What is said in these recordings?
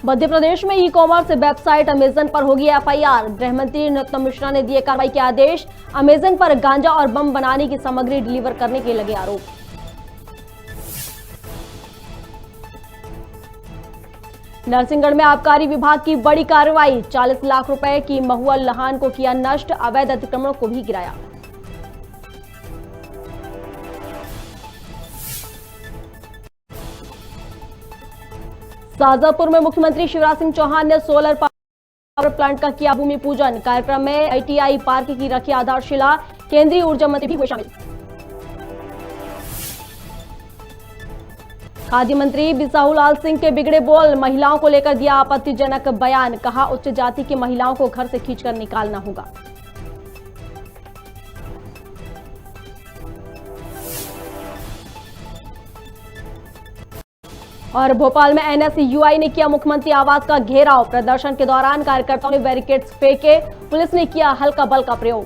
मध्य प्रदेश में e commerce website Amazon पर होगी एफआईआर। गृह मंत्री नरोत्तम मिश्रा ने दिए कार्रवाई के आदेश। अमेजन पर गांजा और बम बनाने की सामग्री डिलीवर करने के लगे आरोप। नरसिंहगढ़ में आबकारी विभाग की बड़ी कार्रवाई। 40 लाख रुपए की महुआ लहान को किया नष्ट, अवैध अतिक्रमणों को भी गिराया। शाजापुर में मुख्यमंत्री शिवराज सिंह चौहान ने सोलर पावर प्लांट का किया भूमि पूजन। कार्यक्रम में आईटीआई पार्क की रखी आधारशिला। केंद्रीय ऊर्जा मंत्री भी हुए शामिल। खाद्य मंत्री बिसाहूलाल सिंह के बिगड़े बोल। महिलाओं को लेकर दिया आपत्तिजनक बयान। कहा उच्च जाति की महिलाओं को घर से खींचकर निकालना होगा। और भोपाल में एनएसयूआई ने किया मुख्यमंत्री आवास का घेराव। प्रदर्शन के दौरान कार्यकर्ताओं ने बैरिकेड्स फेंके। पुलिस ने किया हल्का बल का प्रयोग।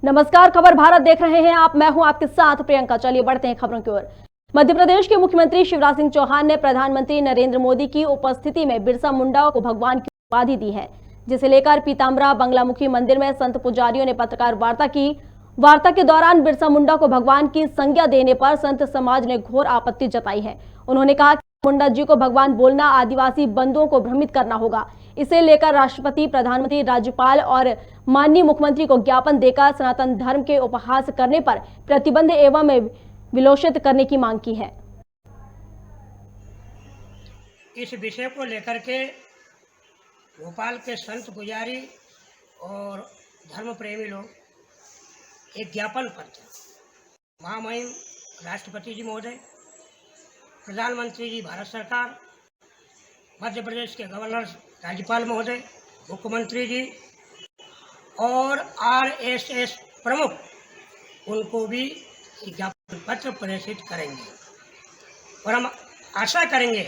नमस्कार, खबर भारत देख रहे हैं आप। मैं हूं आपके साथ प्रियंका। चलिए बढ़ते हैं खबरों की ओर। मध्य प्रदेश के मुख्यमंत्री शिवराज सिंह चौहान ने प्रधानमंत्री नरेंद्र मोदी की उपस्थिति में बिरसा मुंडा को भगवान की उपाधि दी है, जिसे लेकर पीताम्बरा बंगलामुखी मंदिर में संत पुजारियों ने पत्रकार वार्ता की। वार्ता के दौरान बिरसा मुंडा को भगवान की संज्ञा देने पर संत समाज ने घोर आपत्ति जताई है। उन्होंने कहा कि मुंडा जी को भगवान बोलना आदिवासी बंधुओं को भ्रमित करना होगा। इसे लेकर राष्ट्रपति, प्रधानमंत्री, राज्यपाल और माननीय मुख्यमंत्री को ज्ञापन देकर सनातन धर्म के उपहास करने पर प्रतिबंध एवं विलोषित करने की मांग की है। इस विषय को लेकर के भोपाल के संत पुजारी और धर्म प्रेमी लोग एक ज्ञापन पत्र महामहिम राष्ट्रपति जी महोदय, प्रधानमंत्री जी भारत सरकार, मध्य प्रदेश के गवर्नर राज्यपाल महोदय, मुख्यमंत्री जी और आरएसएस प्रमुख, उनको भी ज्ञापन पत्र प्रेषित करेंगे। और हम आशा करेंगे,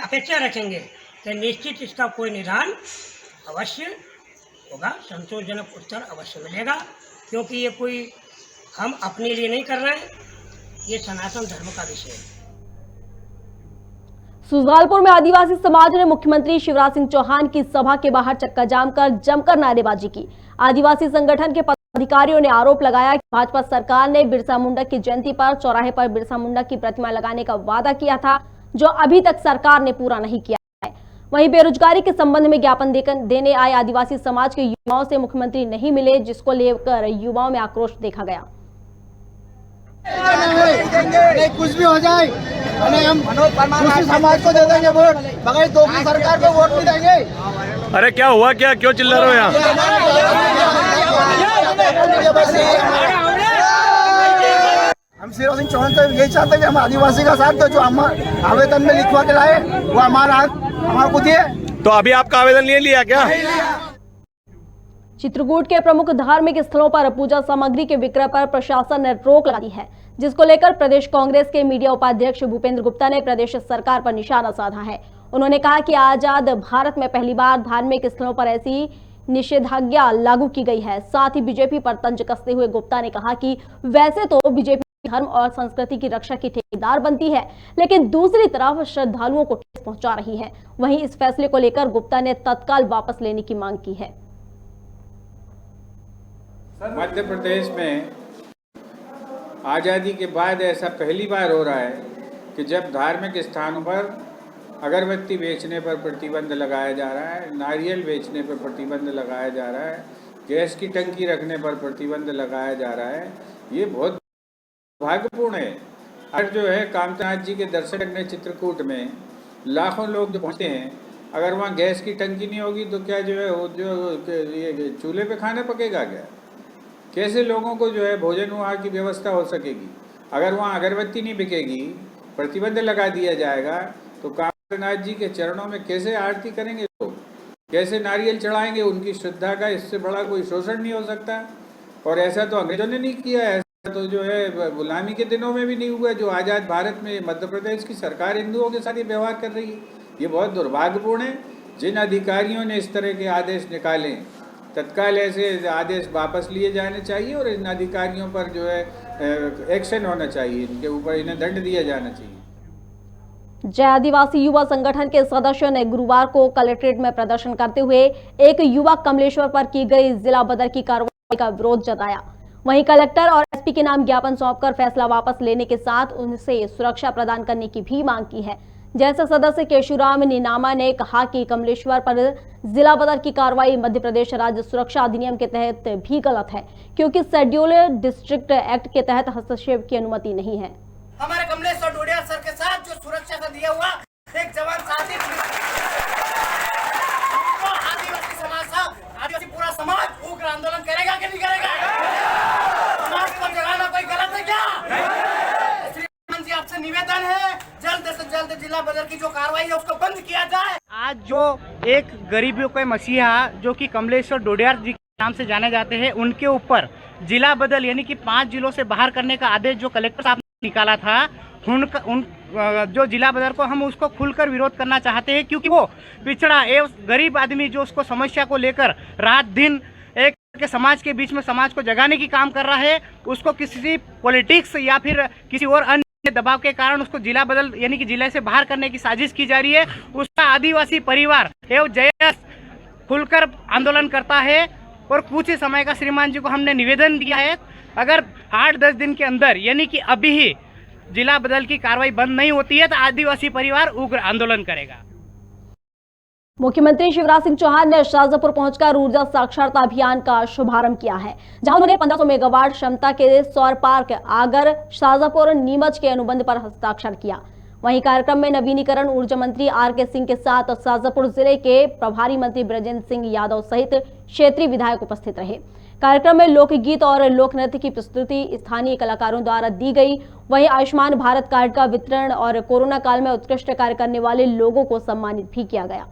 अपेक्षा रखेंगे कि निश्चित इसका कोई निदान अवश्य होगा, संतोषजनक उत्तर अवश्य मिलेगा, क्योंकि ये कोई हम अपने लिए नहीं कर रहे हैं, ये सनातन धर्म का विषय है। सुजालपुर में आदिवासी समाज ने मुख्यमंत्री शिवराज सिंह चौहान की सभा के बाहर चक्का जाम कर जमकर नारेबाजी की। आदिवासी संगठन के पदाधिकारियों ने आरोप लगाया कि भाजपा सरकार ने बिरसा मुंडा की जयंती पर चौराहे पर बिरसा मुंडा की प्रतिमा लगाने का वादा किया था, जो अभी तक सरकार ने पूरा नहीं किया है। वहीं बेरोजगारी के संबंध में ज्ञापन देने आए आदिवासी समाज के युवाओं से मुख्यमंत्री नहीं मिले, जिसको लेकर युवाओं में आक्रोश देखा गया। नहीं, कुछ भी हो जाए, हम समाज को दे देंगे वोट, बगैर दो की सरकार को वोट नहीं देंगे। अरे क्या हुआ, क्या क्यों चिल्ला रहे हो यहाँ? हम शिवराज सिंह चौहान से यही चाहते हैं कि हम आदिवासी का साथ दो, जो हम आवेदन में लिखवा के लाए वो हमारे को दिए। तो अभी आपका आवेदन ले लिया क्या? चित्रकूट के प्रमुख धार्मिक स्थलों पर पूजा सामग्री के विक्रय पर प्रशासन ने रोक लगा दी है, जिसको लेकर प्रदेश कांग्रेस के मीडिया उपाध्यक्ष भूपेंद्र गुप्ता ने प्रदेश सरकार पर निशाना साधा है। उन्होंने कहा कि आजाद भारत में पहली बार धार्मिक स्थलों पर ऐसी निषेधाज्ञा लागू की गई है। साथ ही बीजेपी पर तंज कसते हुए गुप्ता ने कहा कि वैसे तो बीजेपी धर्म और संस्कृति की रक्षा की ठेकेदार बनती है, लेकिन दूसरी तरफ श्रद्धालुओं को ठेस पहुंचा रही है। वहीं इस फैसले को लेकर गुप्ता ने तत्काल वापस लेने की मांग की है। मध्य प्रदेश में आज़ादी के बाद ऐसा पहली बार हो रहा है कि जब धार्मिक स्थानों पर अगरबत्ती बेचने पर प्रतिबंध लगाया जा रहा है, नारियल बेचने पर प्रतिबंध लगाया जा रहा है, गैस की टंकी रखने पर प्रतिबंध लगाया जा रहा है। ये बहुत दुर्भाग्यपूर्ण है। आज जो है कामनाथ जी के दर्शन करने चित्रकूट में लाखों लोग जो पहुँचते हैं, अगर वहाँ गैस की टंकी नहीं होगी तो क्या जो है वो ये चूल्हे पे खाना पकेगा क्या? कैसे लोगों को जो है भोजन वहाँ की व्यवस्था हो सकेगी? अगर वहाँ अगरबत्ती नहीं बिकेगी, प्रतिबंध लगा दिया जाएगा, तो कामनाथ जी के चरणों में कैसे आरती करेंगे लोग, कैसे नारियल चढ़ाएंगे? उनकी श्रद्धा का इससे बड़ा कोई शोषण नहीं हो सकता। और ऐसा तो अंग्रेजों ने नहीं किया, ऐसा तो जो है गुलामी के दिनों में भी नहीं हुआ। जो आज़ाद भारत में मध्य प्रदेश की सरकार हिंदुओं के साथ ये व्यवहार कर रही है, ये बहुत दुर्भाग्यपूर्ण है। जिन अधिकारियों ने इस तरह के आदेश निकाले तत्काल ऐसे आदेश वापस लिए जाने चाहिए और इन अधिकारियों पर जो है एक्शन होना चाहिए, इनके ऊपर इन्हें दंड दिया जाना चाहिए। जय आदिवासी युवा संगठन के सदस्यों ने गुरुवार को कलेक्ट्रेट में प्रदर्शन करते हुए एक युवक कमलेश्वर पर की गई जिला बदर की कार्रवाई का विरोध जताया। वहीं कलेक्टर और एसपी के नाम ज्ञापन सौंपकर फैसला वापस लेने के साथ उनसे सुरक्षा प्रदान करने की भी मांग की है। जैसे सदस्य केशुराम नीनामा ने कहा कि कमलेश्वर पर जिला बदर की कार्रवाई मध्य प्रदेश राज्य सुरक्षा अधिनियम के तहत भी गलत है, क्योंकि शेड्यूल डिस्ट्रिक्ट एक्ट के तहत हस्तक्षेप की अनुमति नहीं है। हमारे कमलेश्वर डोडिया सर के साथ जो सुरक्षा का दिया हुआ एक जवान साथी, आदिवासी समाज था, आदिवासी पूरा समाज उग्र आंदोलन करेगा कि नहीं करेगा? समाज को जगाना कोई गलत है क्या? श्रीमान जी आपसे निवेदन है, जल्द से जल्द जिला बदर की जो कार्रवाई है उसको बंद किया जाए। आज जो एक गरीबियों के मसीहा जो कि कमलेश्वर डोडियार जी के नाम से जाने जाते हैं, उनके ऊपर जिला बदल यानी कि 5 जिलों से बाहर करने का आदेश जो कलेक्टर साहब निकाला था, उन जो जिला बदर को हम उसको खुलकर विरोध करना चाहते हैं, क्योंकि वो पिछड़ा एवं गरीब आदमी जो उसको समस्या को लेकर रात दिन एक के समाज के बीच में समाज को जगाने की काम कर रहा है, उसको किसी पॉलिटिक्स या फिर किसी और अन्य दबाव के कारण उसको जिला बदल यानी कि जिले से बाहर करने की साजिश की जा रही है। उसका आदिवासी परिवार एवं जयस खुलकर आंदोलन करता है और कुछ ही समय का श्रीमान जी को हमने निवेदन दिया है, अगर 8-10 दिन के अंदर यानी कि अभी ही जिला बदल की कार्रवाई बंद नहीं होती है तो आदिवासी परिवार उग्र आंदोलन करेगा। मुख्यमंत्री शिवराज सिंह चौहान ने शाजापुर पहुंचकर ऊर्जा साक्षरता अभियान का शुभारंभ किया है, जहां उन्होंने 1500 मेगावाट क्षमता के सौर पार्क आगर शाजापुर नीमच के अनुबंध पर हस्ताक्षर किया। वहीं कार्यक्रम में नवीनीकरण ऊर्जा मंत्री आर.के. सिंह के साथ शाजापुर जिले के प्रभारी मंत्री ब्रजेंद्र सिंह यादव सहित क्षेत्रीय विधायक उपस्थित रहे। कार्यक्रम में लोकगीत और लोक नृत्य की प्रस्तुति स्थानीय कलाकारों द्वारा दी गई। वहीं आयुष्मान भारत कार्ड का वितरण और कोरोना काल में उत्कृष्ट कार्य करने वाले लोगों को सम्मानित भी किया गया।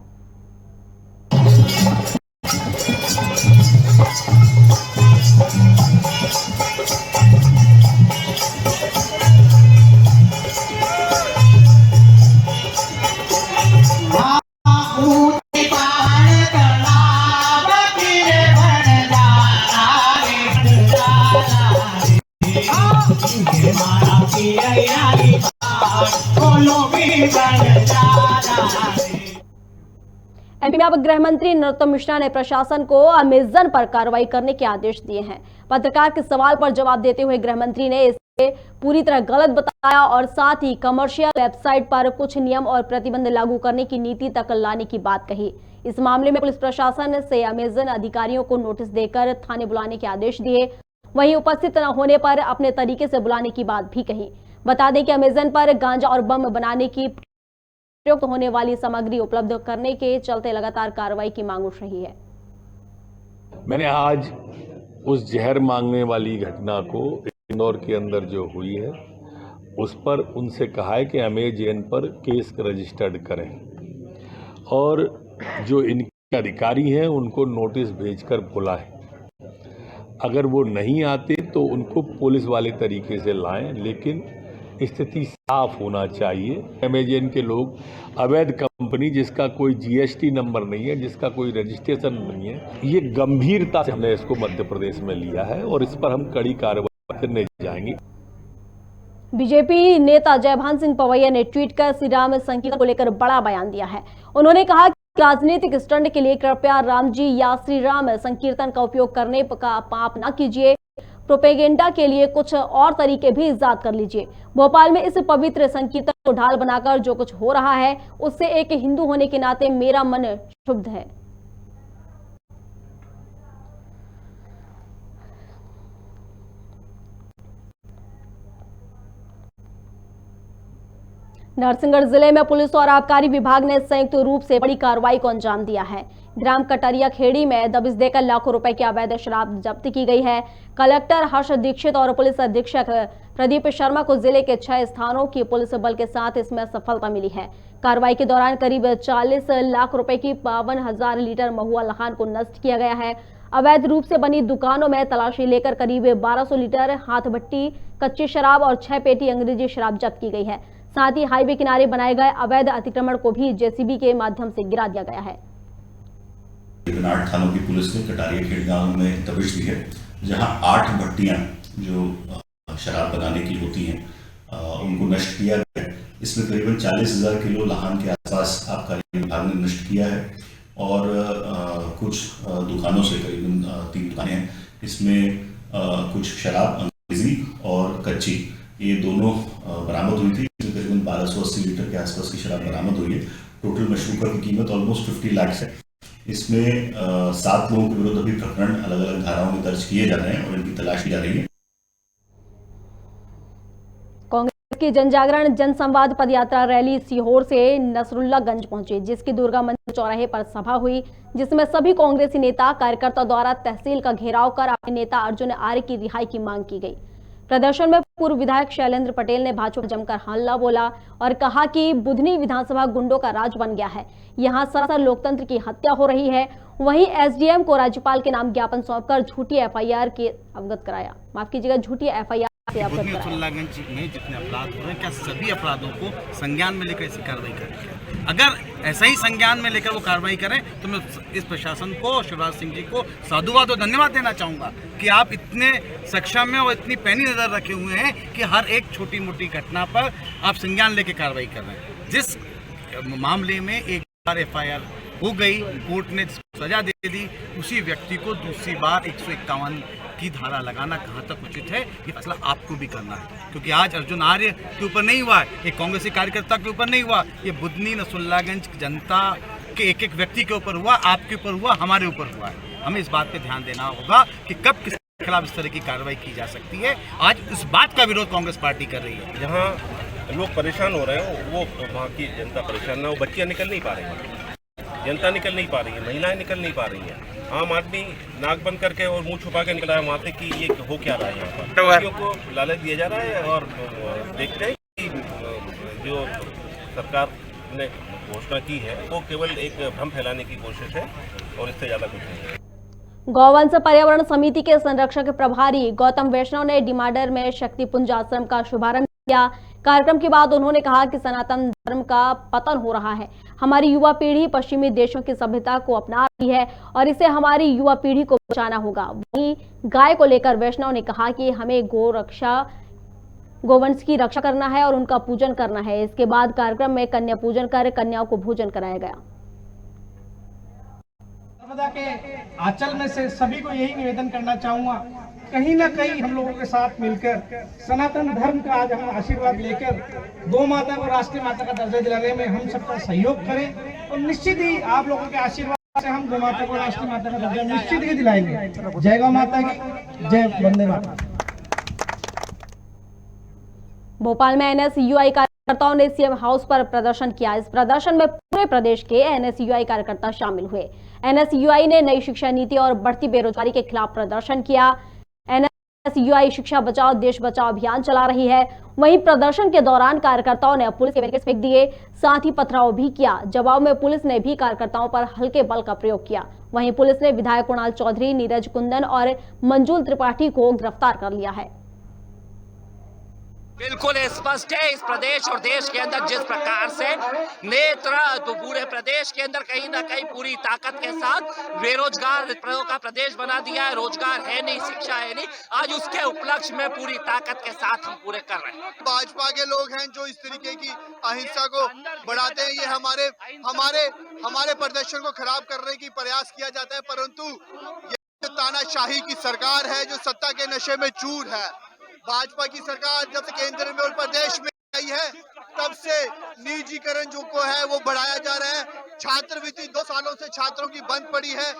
एमपी में अब गृह मंत्री नरोत्तम मिश्रा ने प्रशासन को अमेजन पर कार्रवाई करने के आदेश दिए हैं। पत्रकार के सवाल पर जवाब देते हुए गृह मंत्री ने इसे पूरी तरह गलत बताया और साथ ही कमर्शियल वेबसाइट पर कुछ नियम और प्रतिबंध लागू करने की नीति तक लाने की बात कही। इस मामले में पुलिस प्रशासन से अमेजन अधिकारियों को नोटिस देकर थाने बुलाने के आदेश दिए। वहीं उपस्थित न होने पर अपने तरीके से बुलाने की बात भी कही। बता दें कि अमेजन पर गांजा और बम बनाने की प्रयुक्त होने वाली सामग्री उपलब्ध करने के चलते लगातार कार्रवाई की मांग उठ रही है। मैंने आज उस जहर मांगने वाली घटना को इंदौर के अंदर जो हुई है उस पर उनसे कहा है कि अमेजन पर केस रजिस्टर्ड करें और जो इनके अधिकारी हैं उनको नोटिस भेजकर बुलाएं। अगर वो नहीं आते तो उनको पुलिस वाले तरीके से लाएं, लेकिन स्थिति साफ होना चाहिए। अमेजन के लोग अवैध कंपनी जिसका कोई जीएसटी नंबर नहीं है, जिसका कोई रजिस्ट्रेशन नहीं है, ये गंभीरता से हमने इसको मध्य प्रदेश में लिया है और इस पर हम कड़ी कार्रवाई करने जाएंगे। बीजेपी नेता जयभान सिंह पवैया ने ट्वीट कर श्री राम संकीर्तन को लेकर बड़ा बयान दिया है। उन्होंने कहा कि राजनीतिक स्टंट के लिए कृपया राम जी या श्री राम संकीर्तन का उपयोग करने का पाप न कीजिए। प्रोपेगेंडा के लिए कुछ और तरीके भी इजाद कर लीजिए। भोपाल में इस पवित्र संकीर्तन को ढाल बनाकर जो कुछ हो रहा है उससे एक हिंदू होने के नाते मेरा मन क्षुब्ध है। नरसिंहगढ़ जिले में पुलिस और आबकारी विभाग ने संयुक्त रूप से बड़ी कार्रवाई को अंजाम दिया है। ग्राम कटरिया खेड़ी में दबिश देकर लाखों रुपए की अवैध शराब जब्त की गई है। कलेक्टर हर्ष दीक्षित और पुलिस अधीक्षक प्रदीप शर्मा को जिले के 6 स्थानों की पुलिस बल के साथ इसमें सफलता मिली है। कार्रवाई के दौरान करीब 40 लाख रुपए की 52,000 लीटर महुआ लहान को नष्ट किया गया है। अवैध रूप से बनी दुकानों में तलाशी लेकर करीब 1200 लीटर हाथ भट्टी कच्ची शराब और 6 पेटी अंग्रेजी शराब जब्त की गई है। साथ ही हाईवे किनारे बनाए गए अवैध अतिक्रमण को भी जेसीबी के माध्यम से गिरा दिया गया है। तकरीबन 8 थानों की पुलिस ने कटारिया खेड़ गांव में दबिश दी है, जहां 8 भट्टियां जो शराब बनाने की होती हैं उनको नष्ट किया गया है। इसमें करीबन 40,000 किलो लाहन के आसपास आबकारी विभाग ने नष्ट किया है और कुछ दुकानों से करीबन 3 दुकानें हैं, इसमें कुछ शराब अंग्रेजी और कच्ची ये दोनों बरामद हुई थी। इसमें करीबन 1280 लीटर के आसपास की शराब बरामद हुई है। टोटल मशरूका की कीमत ऑलमोस्ट 50 लाख है। इसमें 7 लोगों के विरुद्ध अभी प्रकरण अलग अलग धाराओं में दर्ज किए जा रहे हैं और इनकी तलाश की जा रही है। कांग्रेस की जनजागरण जनसंवाद पदयात्रा रैली सीहोर से नसरुल्लागंज पहुंची, जिसकी दुर्गा मंदिर चौराहे पर सभा हुई, जिसमें सभी कांग्रेसी नेता कार्यकर्ताओं द्वारा तहसील का घेराव कर अपने नेता अर्जुन आर्य की रिहाई की मांग की गई। प्रदर्शन में पूर्व विधायक शैलेंद्र पटेल ने भाजपा पर जमकर हल्ला बोला और कहा कि बुधनी विधानसभा गुंडों का राज बन गया है, यहां सरासर लोकतंत्र की हत्या हो रही है। वहीं एसडीएम को राज्यपाल के नाम ज्ञापन सौंपकर झूठी एफआईआर के अवगत कराया, माफ कीजिएगा, झूठी एफआईआर से अवगत कराया। नसरुल्लागंज में जितने अपराध हो रहे हैं, क्या सभी अपराधों को संज्ञान में लेकर ऐसी कार्रवाई करें? अगर ऐसा ही संज्ञान में लेकर वो कार्रवाई करें तो मैं इस प्रशासन को, शिवराज सिंह जी को साधुवाद और धन्यवाद देना चाहूँगा कि आप इतने सक्षम में और इतनी पैनी नज़र रखे हुए हैं कि हर एक छोटी मोटी घटना पर आप संज्ञान लेकर कार्रवाई कर रहे हैं। जिस मामले में एक बार एफआईआर हो गई, कोर्ट ने सजा दे दी, उसी व्यक्ति को दूसरी बार 151 की धारा लगाना कहाँ तक उचित है, ये फैसला आपको भी करना है। क्योंकि आज अर्जुन आर्य के ऊपर नहीं हुआ, एक कांग्रेसी कार्यकर्ता के ऊपर नहीं हुआ, ये बुधनी नसरुल्लागंज जनता के एक व्यक्ति के ऊपर हुआ, आपके ऊपर हुआ, हमारे ऊपर हुआ है। हमें इस बात पे ध्यान देना होगा कि कब किसके खिलाफ इस तरह की कार्रवाई की जा सकती है। आज इस बात का विरोध कांग्रेस पार्टी कर रही है। जहाँ लोग परेशान हो रहे हैं वो वहाँ की जनता परेशान है, वो बच्चियाँ निकल नहीं पा रही हैं, जनता निकल नहीं पा रही है, महिलाएं निकल नहीं पा रही हैं। आम आदमी नाक बंद करके और मुंह छुपा के निकला है वहाँ से कि ये हो क्या रहा है यहाँ पर। लड़कियों को लालच दिया जा रहा है और देखते हैं कि जो सरकार ने घोषणा की है वो केवल एक भ्रम फैलाने की कोशिश है और इससे ज़्यादा कुछ नहीं है। गौवंश पर्यावरण समिति के संरक्षक प्रभारी गौतम वैष्णव ने डिमाडर में शक्तिपुंज आश्रम का शुभारंभ किया। कार्यक्रम के बाद उन्होंने कहा कि सनातन धर्म का पतन हो रहा है, हमारी युवा पीढ़ी पश्चिमी देशों की सभ्यता को अपना रही है और इसे हमारी युवा पीढ़ी को बचाना होगा। वहीं गाय को लेकर वैष्णव ने कहा कि हमें गोवंश की रक्षा करना है और उनका पूजन करना है। इसके बाद कार्यक्रम में कन्या पूजन कर कन्याओं को भोजन कराया गया। नर्मदा के आंचल में से सभी को यही निवेदन करना चाहूंगा, कहीं ना कहीं हम लोगों के साथ मिलकर सनातन धर्म का आज हम आशीर्वाद लेकर गौ माता को राष्ट्रीय माता का दर्जा दिलाने में हम सबका सहयोग करें और निश्चित ही आप लोगों के आशीर्वाद से हम गौ माता को राष्ट्रीय माता का दर्जा निश्चित ही दिलाएंगे। जय गौ माता की जय, वंदे मातरम। भोपाल में एनएसयूआई कार्यकर्ताओं ने सीएम हाउस पर प्रदर्शन किया। इस प्रदर्शन में पूरे प्रदेश के एनएसयूआई कार्यकर्ता शामिल हुए। एनएसयूआई ने नई शिक्षा नीति और बढ़ती बेरोजगारी के खिलाफ प्रदर्शन किया। एनएसयूआई शिक्षा बचाओ देश बचाओ अभियान चला रही है। वहीं प्रदर्शन के दौरान कार्यकर्ताओं ने पुलिस के बैरिकेड्स फेंक दिए, साथ ही पथराव भी किया। जवाब में पुलिस ने भी कार्यकर्ताओं पर हल्के बल का प्रयोग किया। वहीं पुलिस ने विधायक कुणाल चौधरी, नीरज कुंदन और मंजुल त्रिपाठी को गिरफ्तार कर लिया है। बिल्कुल स्पष्ट है, इस प्रदेश और देश के अंदर जिस प्रकार से नेत्र तो पूरे प्रदेश के अंदर कहीं ना कहीं पूरी ताकत के साथ बेरोजगार का प्रदेश बना दिया है। रोजगार है नहीं, शिक्षा है नहीं, आज उसके उपलक्ष्य में पूरी ताकत के साथ हम पूरे कर रहे हैं। भाजपा के लोग हैं जो इस तरीके की अहिंसा को बढ़ाते हैं, ये हमारे प्रदर्शन को खराब करने की प्रयास किया जाता है, परंतु ये तानाशाही की सरकार है जो सत्ता के नशे में चूर है। भाजपा की सरकार जब से केंद्र में और प्रदेश में आई है तब से निजीकरण जो को है वो बढ़ाया जा रहा है। छात्रवृत्ति 2 सालों से छात्रों की बंद पड़ी है।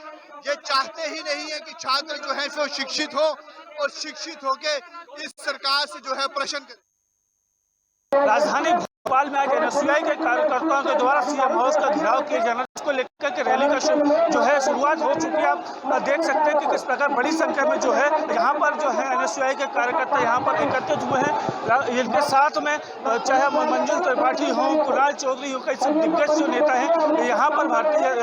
ये चाहते ही नहीं है कि छात्र जो है सो शिक्षित हो और शिक्षित होके इस सरकार से जो है प्रश्न करें। राजधानी भोपाल में आज एनएसयूआई के कार्यकर्ताओं के द्वारा सीएम हाउस का घेराव किया जाना, इसको लेकर के रैली का जो है शुरुआत हो चुकी है। आप देख सकते हैं कि किस प्रकार बड़ी संख्या में जो है यहाँ पर जो है एनएसयूआई के कार्यकर्ता यहाँ पर एकत्रित हुए हैं। इनके साथ में चाहे मंजुल त्रिपाठी हो, कुणाल चौधरी हो, कई दिग्गज जो नेता हैं यहाँ पर भारतीय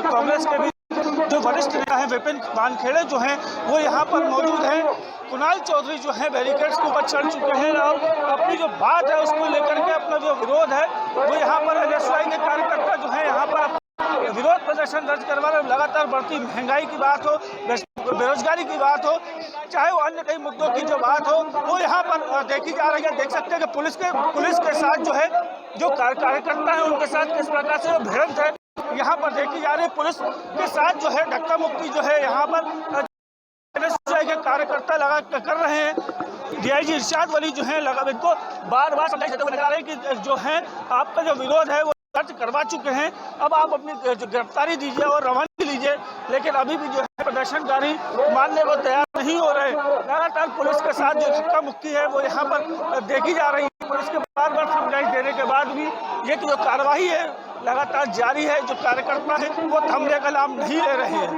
कांग्रेस के भी जो वरिष्ठ नेता हैं विपिन वानखेड़े जो हैं वो यहाँ पर मौजूद हैं। कुणाल चौधरी जो है बैरिकेड्स के ऊपर चढ़ चुके हैं और अपनी जो बात है उसको लेकर के अपना जो विरोध है वो यहाँ पर एनएसयूआई के कार्यकर्ता जो है यहाँ पर विरोध प्रदर्शन दर्ज करवा रहे हैं। लगातार बढ़ती महंगाई की बात हो, बेरोजगारी की बात हो, चाहे वो अन्य कई मुद्दों की जो बात हो, वो यहाँ पर देखी जा रही है। देख सकते हैं कि पुलिस के साथ जो है, जो कार्यकर्ता है उनके साथ किस प्रकार से भिड़ंत है यहाँ पर देखी जा रही है। पुलिस के साथ जो है धक्का मुक्की जो है यहाँ पर के कार्यकर्ता लगा कर रहे हैं। डीआईजी इरशाद वली जो है इनको बार बार समझाइश देते हुए नजर आ रहे हैं कि जो है आपका जो विरोध है वो दर्ज करवा चुके हैं, अब आप अपनी गिरफ्तारी दीजिए और रवानगी लीजिए, लेकिन अभी भी जो है प्रदर्शनकारी मानने को तैयार नहीं हो रहे। लगातार पुलिस के साथ जो धक्का मुक्की है वो यहाँ पर देखी जा रही है। पुलिस के बार बार समझाइश देने के बाद भी ये जो कार्रवाई है लगातार जारी है। जो कार्यकर्ता है वो थमने का नाम नहीं ले रहे हैं।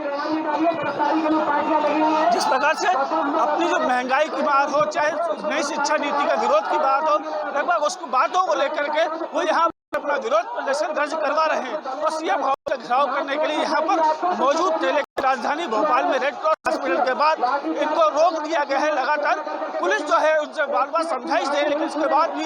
जिस प्रकार से अपनी जो महंगाई की बात हो, चाहे नई शिक्षा नीति का विरोध की बात हो, लगभग उसको बातों को लेकर के वो यहाँ अपना विरोध प्रदर्शन दर्ज करवा रहे हैं और सीएम हाउस का घेराव करने के लिए यहाँ पर मौजूद थे। लेकिन राजधानी भोपाल में रेड क्रॉस हॉस्पिटल के बाद इनको रोक दिया गया है। लगातार पुलिस जो है उनसे बार बार समझाइश दे, लेकिन इसके बाद भी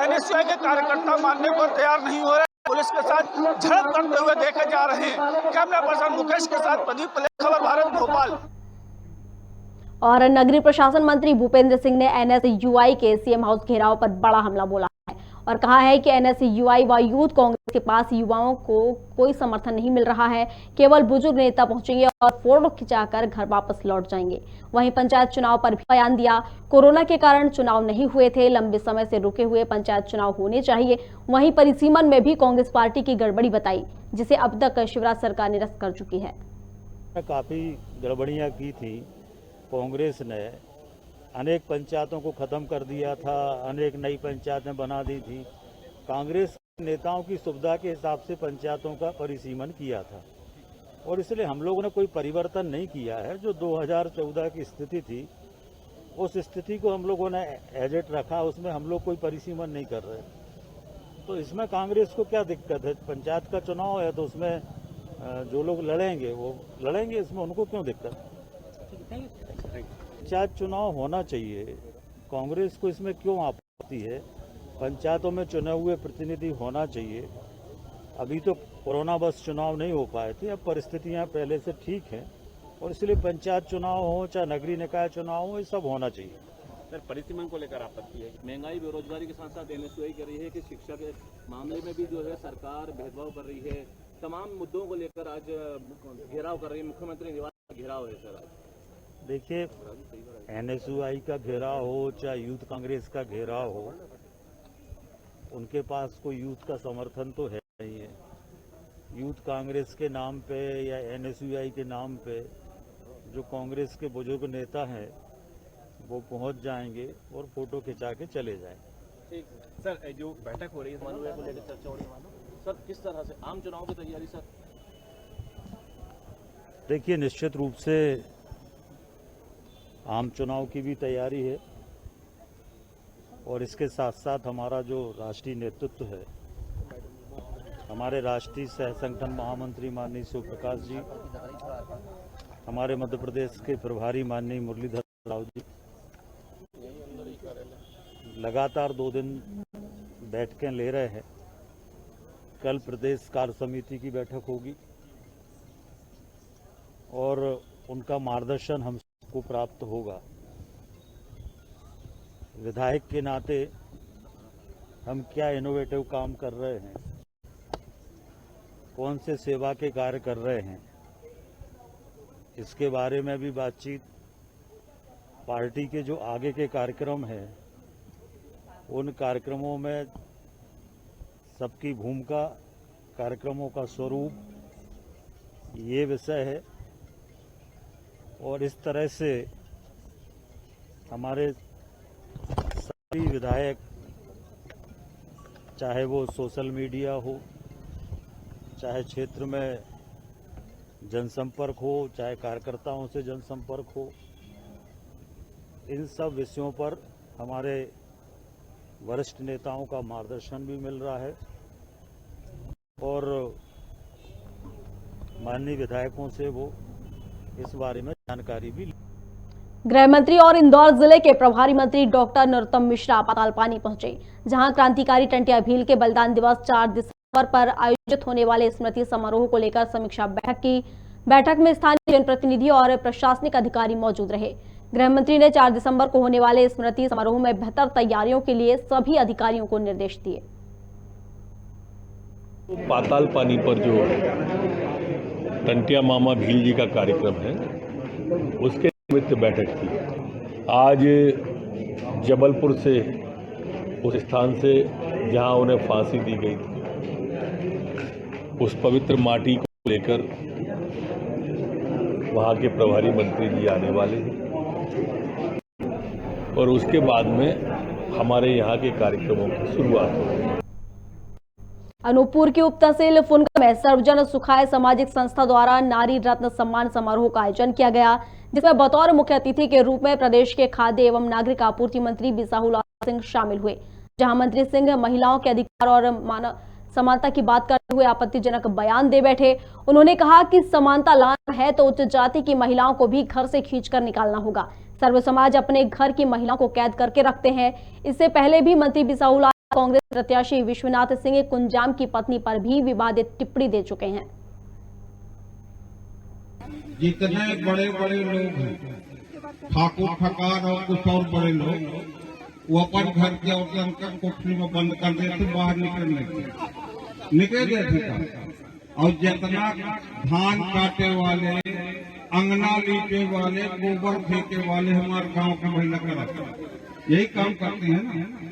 एनएसयूआई के कार्यकर्ता मानने को तैयार नहीं हो रहे। पुलिस के साथ झड़प करते हुए देखे जा रहे हैं। कैमरा पर्सन मुकेश के साथ प्रदीप, खबर भारत, भोपाल। और नगरीय प्रशासन मंत्री भूपेंद्र सिंह ने एनएसयूआई के सीएम हाउस घेराव पर बड़ा हमला बोला है और कहा है कि एनएसयूआई व यूथ कांग्रेस के पास युवाओं को कोई समर्थन नहीं मिल रहा है। केवल बुजुर्ग नेता पहुंचेंगे और फोटो खिंचाकर घर वापस लौट जाएंगे। वहीं पंचायत चुनाव पर भी बयान दिया। कोरोना के कारण चुनाव नहीं हुए थे, लंबे समय से रुके हुए पंचायत चुनाव होने चाहिए। वहीं परिसीमन में भी कांग्रेस पार्टी की गड़बड़ी बताई, जिसे अब तक शिवराज सरकार निरस्त कर चुकी है। काफी गड़बड़ियां की थी। कांग्रेस ने अनेक पंचायतों को खत्म कर दिया था, अनेक नई पंचायतें बना दी थी। कांग्रेस नेताओं की सुविधा के हिसाब से पंचायतों का परिसीमन किया था और इसलिए हम लोगों ने कोई परिवर्तन नहीं किया है। जो 2014 की स्थिति थी उस स्थिति को हम लोगों ने एजेट रखा, उसमें हम लोग कोई परिसीमन नहीं कर रहे। तो इसमें कांग्रेस को क्या दिक्कत है? पंचायत का चुनाव है तो उसमें जो लोग लड़ेंगे वो लड़ेंगे, इसमें उनको क्यों दिक्कत? पंचायत चुनाव होना चाहिए, कांग्रेस को इसमें क्यों आपत्ति है? पंचायतों में चुने हुए प्रतिनिधि होना चाहिए। अभी तो कोरोना बस चुनाव नहीं हो पाए थे, अब परिस्थितियां पहले से ठीक हैं और इसलिए पंचायत चुनाव हो चाहे नगरीय निकाय चुनाव हो, ये सब होना चाहिए। सर, परिसीमन को लेकर आपत्ति है। महंगाई बेरोजगारी के साथ साथ एनएसयूआई कर रही है कि शिक्षा के मामले में भी जो है सरकार भेदभाव कर रही है। तमाम मुद्दों को लेकर आज घेराव कर रही है। मुख्यमंत्री निवास का घेराव है सर। देखिए, एनएसयूआई का घेराव हो चाहे यूथ कांग्रेस का घेराव हो, उनके पास कोई यूथ का समर्थन तो है नहीं है। यूथ कांग्रेस के नाम पे या एनएसयूआई के नाम पे जो कांग्रेस के बुजुर्ग नेता हैं वो पहुंच जाएंगे और फोटो खिंचा के चले जाएंगे। ठीक सर, जो बैठक हो रही है मानव को लेकर चर्चा हो रही है सर, किस तरह से आम चुनाव की तैयारी सर? देखिए, निश्चित रूप से आम चुनाव की भी तैयारी है और इसके साथ साथ हमारा जो राष्ट्रीय नेतृत्व है, हमारे राष्ट्रीय सह संगठन महामंत्री माननीय शिव प्रकाश जी, हमारे मध्य प्रदेश के प्रभारी माननीय मुरलीधर राव जी लगातार 2 दिन बैठकें ले रहे हैं। कल प्रदेश कार्य समिति की बैठक होगी और उनका मार्गदर्शन हमको प्राप्त होगा। विधायक के नाते हम क्या इनोवेटिव काम कर रहे हैं, कौन से सेवा के कार्य कर रहे हैं, इसके बारे में भी बातचीत। पार्टी के जो आगे के कार्यक्रम हैं उन कार्यक्रमों में सबकी भूमिका, कार्यक्रमों का स्वरूप, ये विषय है और इस तरह से हमारे सभी विधायक, चाहे वो सोशल मीडिया हो, चाहे क्षेत्र में जनसंपर्क हो, चाहे कार्यकर्ताओं से जनसंपर्क हो, इन सब विषयों पर हमारे वरिष्ठ नेताओं का मार्गदर्शन भी मिल रहा है और माननीय विधायकों से वो इस बारे में जानकारी भी। गृह मंत्री और इंदौर जिले के प्रभारी मंत्री डॉक्टर नरोत्तम मिश्रा पातालपानी पहुंचे, जहां क्रांतिकारी टंटिया भील के बलिदान दिवस 4 दिसंबर अवसर पर आयोजित होने वाले स्मृति समारोह को लेकर समीक्षा बैठक की। बैठक में स्थानीय जनप्रतिनिधि और प्रशासनिक अधिकारी मौजूद रहे। गृह मंत्री ने 4 दिसंबर को होने वाले स्मृति समारोह में बेहतर तैयारियों के लिए सभी अधिकारियों को निर्देश दिए। पाताल पानी पर जो टंटिया मामा भील जी का कार्यक्रम है उसके निमित्त बैठक थी। आज जबलपुर से, उस स्थान से जहां उन्हें फांसी दी गई थी, उस पवित्र माटी को लेकर वहां के प्रभारी मंत्री जी आने वाले हैं और उसके बाद में हमारे यहाँ के कार्यक्रमों की शुरुआत होगी। अनूपपुर की उप तहसील फुनका में सर्वजन सुखाय सामाजिक संस्था द्वारा नारी रत्न सम्मान समारोह का आयोजन किया गया, जिसमें बतौर मुख्य अतिथि के रूप में प्रदेश के खाद्य एवं नागरिक आपूर्ति मंत्री बिसाहुल सिंह शामिल हुए। जहां मंत्री सिंह महिलाओं के अधिकार और मानव समानता की बात करते हुए आपत्तिजनक बयान दे बैठे। उन्होंने कहा कि समानता लाना है तो उच्च जाति की महिलाओं को भी घर से खींचकर निकालना होगा। सर्व समाज अपने घर की महिलाओं को कैद करके रखते हैं। इससे पहले भी मंत्री बिसाहुल कांग्रेस प्रत्याशी विश्वनाथ सिंह कुंजाम की पत्नी पर भी विवादित टिप्पणी दे चुके हैं। जितने बड़े बड़े लोग हैं, ठाकुर ठकार और कुछ और बड़े लोग, वो अपन घर के और अंकल कोठरी में बंद कर देते, बाहर निकल देते था। और जितना धान काटे वाले, अंगना लीपे वाले, गोबर फेंके वाले हमारे गांव की महिला करते, यही काम करते हैं ना।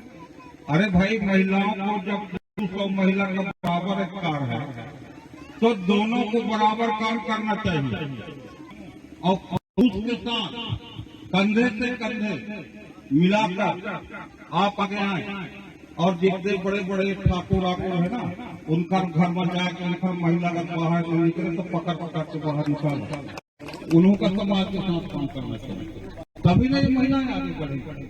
अरे भाई, महिलाओं को जब 200 महिला का बराबर अधिकार है तो दोनों को बराबर काम करना चाहिए और उसके साथ कंधे से कंधे मिलाकर आप आगे आए। और जितने बड़े बड़े ठाकुर है ना, उनका घर में जाकर उनका महिला का बाहर नहीं निकले तो पकड़ के बाहर निकाल, उन्हों का समाज के साथ काम करना चाहिए, तभी नहीं महिलाएं आगे बढ़ेंगी।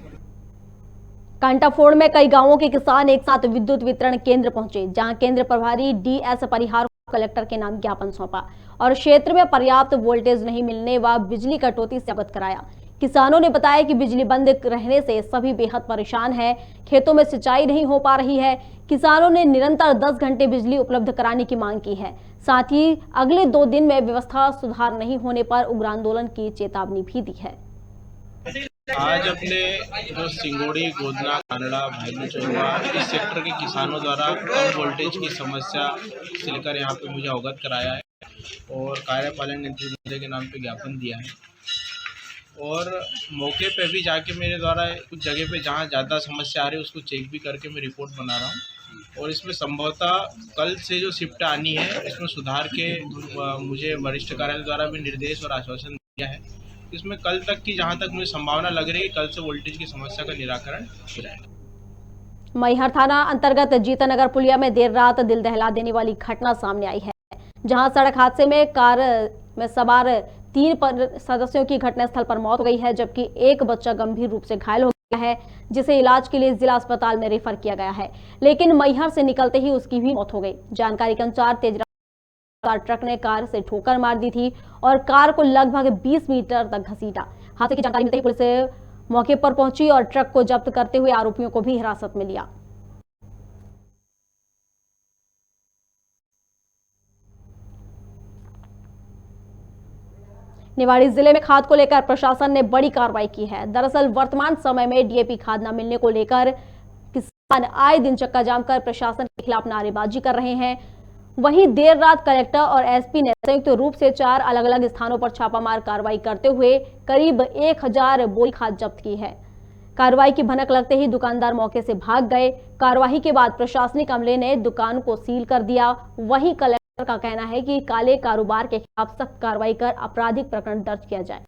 कांटाफोड़ में कई गांवों के किसान एक साथ विद्युत वितरण केंद्र पहुंचे, जहां केंद्र प्रभारी डीएस परिहार को कलेक्टर के नाम ज्ञापन सौंपा और क्षेत्र में पर्याप्त वोल्टेज नहीं मिलने व बिजली कटौती से अवगत कराया। किसानों ने बताया कि बिजली बंद रहने से सभी बेहद परेशान हैं, खेतों में सिंचाई नहीं हो पा रही है। किसानों ने निरंतर 10 घंटे बिजली उपलब्ध कराने की मांग की है। साथ ही अगले 2 दिन में व्यवस्था सुधार नहीं होने पर उग्र आंदोलन की चेतावनी भी दी है। आज अपने जो सिंगोड़ी, गोदना, कानड़ा, भाईलू चौवा इस सेक्टर के किसानों द्वारा कम वोल्टेज की समस्या से लेकर यहाँ पे मुझे अवगत कराया है और कार्यपालन मंत्री के नाम पे ज्ञापन दिया है। और मौके पे भी जाके मेरे द्वारा कुछ जगह पे जहाँ ज़्यादा समस्या आ रही है उसको चेक भी करके मैं रिपोर्ट बना रहा हूँ और इसमें संभवतः कल से जो शिफ्ट आनी है इसमें सुधार के मुझे वरिष्ठ कार्यालय द्वारा भी निर्देश और आश्वासन दिया है। इसमें कल तक की जहां तक मुझे संभावना लग रही है, कल से वोल्टेज की समस्या का निराकरण हो जाएगा। मैहर थाना अंतर्गत जीतानगर पुलिया में देर रात दिल दहला देने वाली घटना सामने आई है, जहां सड़क हादसे में कार में सवार 3 सदस्यों की घटनास्थल पर मौत हो गई है, जबकि एक बच्चा गंभीर रूप से घायल हो गया है, जिसे इलाज के लिए जिला अस्पताल में रेफर किया गया है। लेकिन मैहर से निकलते ही उसकी भी मौत हो गई। जानकारी के अनुसार तेज ट्रक ने कार से ठोकर मार दी थी और कार को लगभग 20 मीटर तक घसीटा। हादसे की जानकारी मिलते ही पुलिस मौके पर पहुंची और ट्रक को जब्त करते हुए आरोपियों को भी हिरासत में लिया। निवाड़ी जिले में खाद को लेकर प्रशासन ने बड़ी कार्रवाई की है। दरअसल वर्तमान समय में डीएपी खाद न मिलने को लेकर किसान आए दिन चक्का जाम कर प्रशासन के खिलाफ नारेबाजी कर रहे हैं। वहीं देर रात कलेक्टर और एसपी ने संयुक्त रूप से 4 अलग अलग स्थानों पर छापामार कार्रवाई करते हुए करीब 1000 बोरी खाद जब्त की है। कार्रवाई की भनक लगते ही दुकानदार मौके से भाग गए। कार्रवाई के बाद प्रशासनिक अमले ने दुकान को सील कर दिया। वहीं कलेक्टर का कहना है कि काले कारोबार के खिलाफ सख्त कार्रवाई कर आपराधिक प्रकरण दर्ज किया जाए।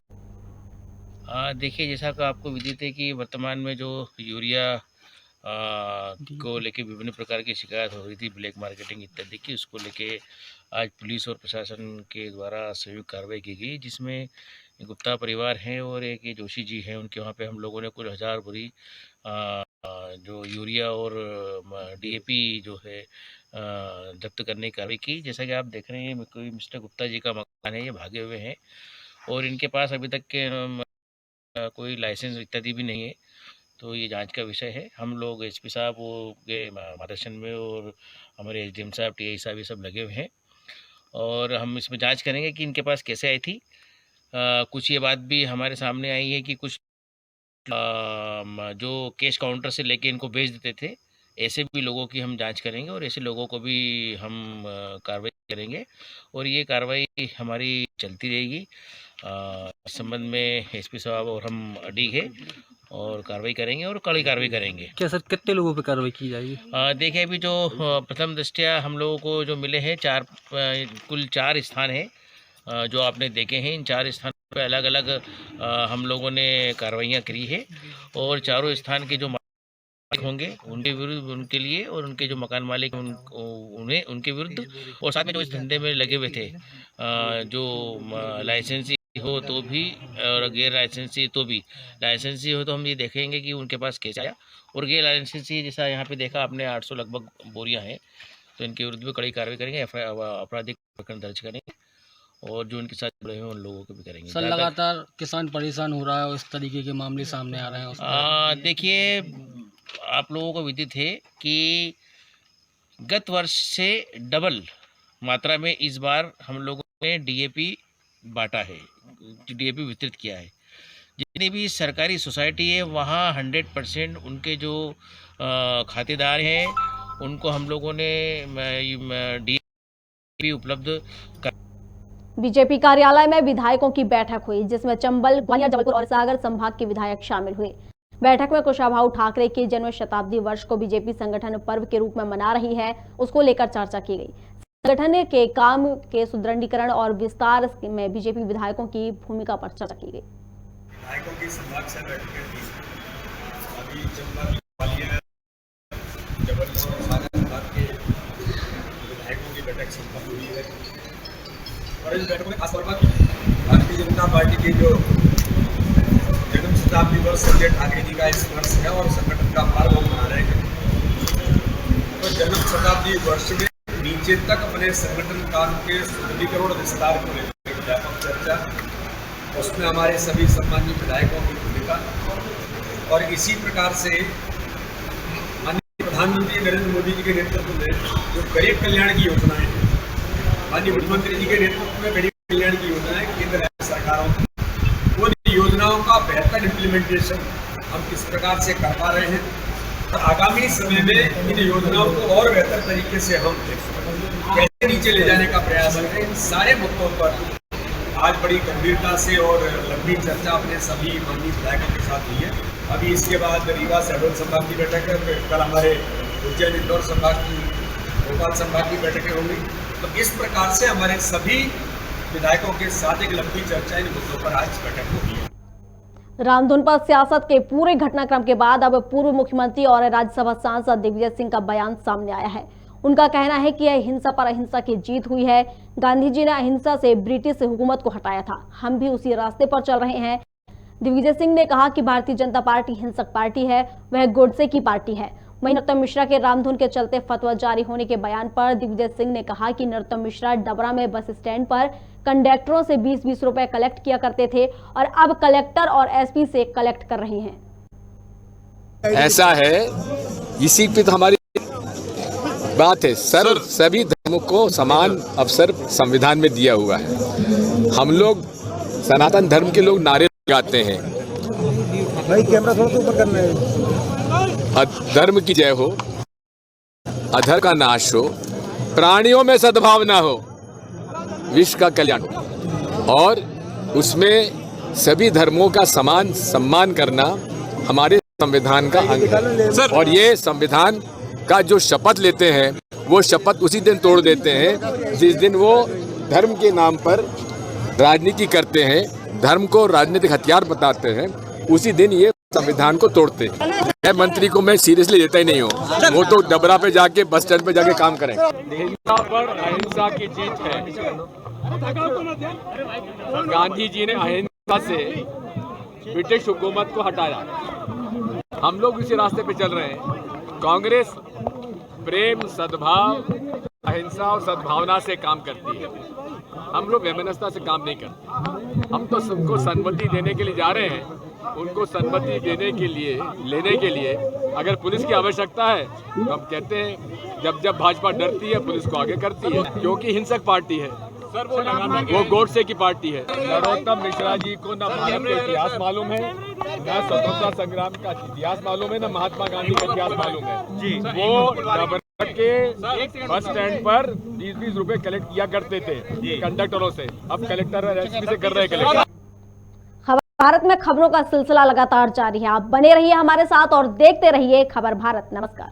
देखिए, जैसा कि आपको विदित है कि वर्तमान में जो यूरिया को लेके विभिन्न प्रकार की शिकायत हो रही थी, ब्लैक मार्केटिंग इत्यादि की, उसको लेके आज पुलिस और प्रशासन के द्वारा संयुक्त कार्रवाई की गई, जिसमें गुप्ता परिवार हैं और एक ये जोशी जी हैं। उनके वहाँ पे हम लोगों ने कुल 1000 बोरी जो यूरिया और डीएपी जो है जब्त करने की कार्रवाई की। जैसा कि आप देख रहे हैं, कोई मिस्टर गुप्ता जी का मकान है, ये भागे हुए हैं और इनके पास अभी तक के कोई लाइसेंस इत्यादि भी नहीं है। तो ये जांच का विषय है। हम लोग एसपी साहब वो के मार्गदर्शन में और हमारे एसडीएम साहब, टीआई साहब ये सब लगे हुए हैं और हम इसमें जांच करेंगे कि इनके पास कैसे आई थी। कुछ ये बात भी हमारे सामने आई है कि कुछ जो कैश काउंटर से लेके इनको बेच देते थे, ऐसे भी लोगों की हम जांच करेंगे और ऐसे लोगों को भी हम कार्रवाई करेंगे और ये कार्रवाई हमारी चलती रहेगी। इस संबंध में एसपी साहब और हम अडिग है और कार्रवाई करेंगे और कड़ी कार्रवाई करेंगे। क्या सर कितने लोगों पे कार्रवाई की जाएगी? देखिए, अभी जो प्रथम दृष्टया हम लोगों को जो मिले हैं कुल 4 स्थान हैं जो आपने देखे हैं। इन 4 स्थान पे अलग अलग हम लोगों ने कार्रवाइयाँ करी है और चारों स्थान के जो मालिक होंगे उनके विरुद्ध, उनके लिए और उनके जो मकान मालिक उन्हें उनके विरुद्ध और साथ में जो इस धंधे में लगे हुए थे, जो लाइसेंसी हो तो भी और गैर लाइसेंसी तो भी, लाइसेंसी हो तो हम ये देखेंगे कि उनके पास केस आया और गैर लाइसेंसी जैसा यहाँ पे देखा आपने 800 लगभग बोरियाँ हैं, तो इनके विरुद्ध भी कड़ी कार्रवाई करेंगे, आपराधिक प्रकरण दर्ज करेंगे और जो उनके साथ जुड़े हुए उन लोगों को भी करेंगे। सर लगातार किसान परेशान हो रहा है और इस तरीके के मामले सामने आ रहे हैं। देखिए, आप लोगों को विदित है कि गत वर्ष से डबल मात्रा में इस बार हम लोगों ने डीएपी बांटा है, डीएपी वितरित किया है। जितनी भी सरकारी सोसाइटी है वहाँ 100% उनके जो खातेदार हैं उनको हम लोगों ने डीएपी उपलब्ध कर। बीजेपी कार्यालय में विधायकों की बैठक हुई जिसमें चंबल, ग्वालियर, जबलपुर और सागर संभाग के विधायक शामिल हुए। बैठक में कुशाभाऊ ठाकरे के जन्म शताब्दी वर्ष को बीजेपी संगठन पर्व के रूप में मना रही है, उसको लेकर चर्चा की गई। संगठन के काम के सुदृढ़ीकरण और विस्तार में बीजेपी विधायकों की भूमिका पर चर्चा की गई। विधायकों की संभाग से बैठकें थी। अभी चंबल, ग्वालियर, जबलपुर और सागर संभाग के विधायकों की बैठक संपन्न हुई है और इस बैठक में खासतौर पर भारतीय जनता पार्टी के जो जन्म शताब्दी वर्ष संजय ठाकरे जी का इस वर्ष है और संगठन का पर्व मना रहे हैं। तो जन्म शताब्दी वर्ष में नीचे तक अपने संगठन काम के सुदृढ़ीकरण और विस्तार को लेकर व्यापक चर्चा, उसमें हमारे सभी सम्मानित विधायकों की भूमिका और इसी प्रकार से माननीय प्रधानमंत्री नरेंद्र मोदी जी के नेतृत्व में जो गरीब कल्याण की योजनाएं हैं, माननीय मुख्यमंत्री जी के नेतृत्व में गरीब कल्याण की योजनाएं केंद्र राज्य सरकारों की, उन योजनाओं का बेहतर इम्प्लीमेंटेशन हम किस प्रकार से कर पा रहे हैं और आगामी समय में इन योजनाओं को और बेहतर तरीके से हम कैसे नीचे ले जाने का प्रयास करें। इन सारे मुद्दों पर आज बड़ी गंभीरता से और लंबी चर्चा अपने सभी माननीय विधायकों के साथ हुई है। अभी इसके बाद रीवा शहडोल संभाग की बैठक है, फिर कल हमारे उज्जैन इंदौर संभाग की, भोपाल संभाग की बैठकें होंगी। तो इस प्रकार से हमारे सभी विधायकों के साथ एक लंबी चर्चा इन मुद्दों पर आज बैठक होगी। रामधुन पर सियासत के पूरे घटनाक्रम के बाद अब पूर्व मुख्यमंत्री और राज्यसभा सांसद दिग्विजय सिंह का बयान सामने आया है। उनका कहना है कि यह हिंसा पर अहिंसा की जीत हुई है। गांधी जी ने अहिंसा से ब्रिटिश हुकूमत को हटाया था, हम भी उसी रास्ते पर चल रहे हैं। दिग्विजय सिंह ने कहा कि भारतीय जनता पार्टी हिंसक पार्टी है, वह गोडसे की पार्टी है। वहीं नरोत्तम मिश्रा के रामधुन के चलते फतवा जारी होने के बयान पर दिग्विजय सिंह ने कहा कि नरोत्तम मिश्रा डबरा में बस स्टैंड पर कंडक्टरों से 20-20 रुपए कलेक्ट किया करते थे और अब कलेक्टर और एसपी से कलेक्ट कर रहे हैं। ऐसा है, इसी पे तो हमारी बात है। सर, सभी धर्मों को समान अवसर संविधान में दिया हुआ है। हम लोग सनातन धर्म के लोग नारे लगाते हैं, भाई कैमरा थोड़ा ऊपर करना है। धर्म की जय हो, अधर्म का नाश हो, प्राणियों में सद्भावना हो, विश्व का कल्याण और उसमें सभी धर्मों का समान सम्मान करना हमारे संविधान का अंग है। और ये संविधान का जो शपथ लेते हैं वो शपथ उसी दिन तोड़ देते हैं जिस दिन वो धर्म के नाम पर राजनीति करते हैं, धर्म को राजनीतिक हथियार बताते हैं, उसी दिन ये संविधान को तोड़ते हैं। मैं मंत्री को मैं सीरियसली लेता ही नहीं हूँ, वो तो डबरा पे जाके बस स्टैंड पे जाके काम करें। हिंसा पर अहिंसा की जीत है। गांधी जी ने अहिंसा से ब्रिटिश हुकूमत को हटाया, हम लोग इसी रास्ते पे चल रहे हैं। कांग्रेस प्रेम, सद्भाव, अहिंसा और सद्भावना से काम करती है, हम लोग वैमनस्यता से काम नहीं करते। हम तो सबको सम्मति देने के लिए जा रहे हैं उनको सम्मति लेने के लिए अगर पुलिस की आवश्यकता है तो हम कहते हैं जब भाजपा डरती है पुलिस को आगे करती है, क्योंकि हिंसक पार्टी है सर, वो गोडसे की पार्टी है। नरोत्तम मिश्रा जी को न भारत का इतिहास मालूम है, न स्वतंत्रता संग्राम का इतिहास मालूम है, न महात्मा गांधी का इतिहास मालूम है। वो के बस स्टैंड पर 20-20 रुपए कलेक्ट किया करते थे कंडक्टरों से, अब कलेक्टर एसपी से कर रहे कलेक्टर। भारत में खबरों का सिलसिला लगातार जारी है। आप बने रहिए हमारे साथ और देखते रहिए खबर भारत। नमस्कार।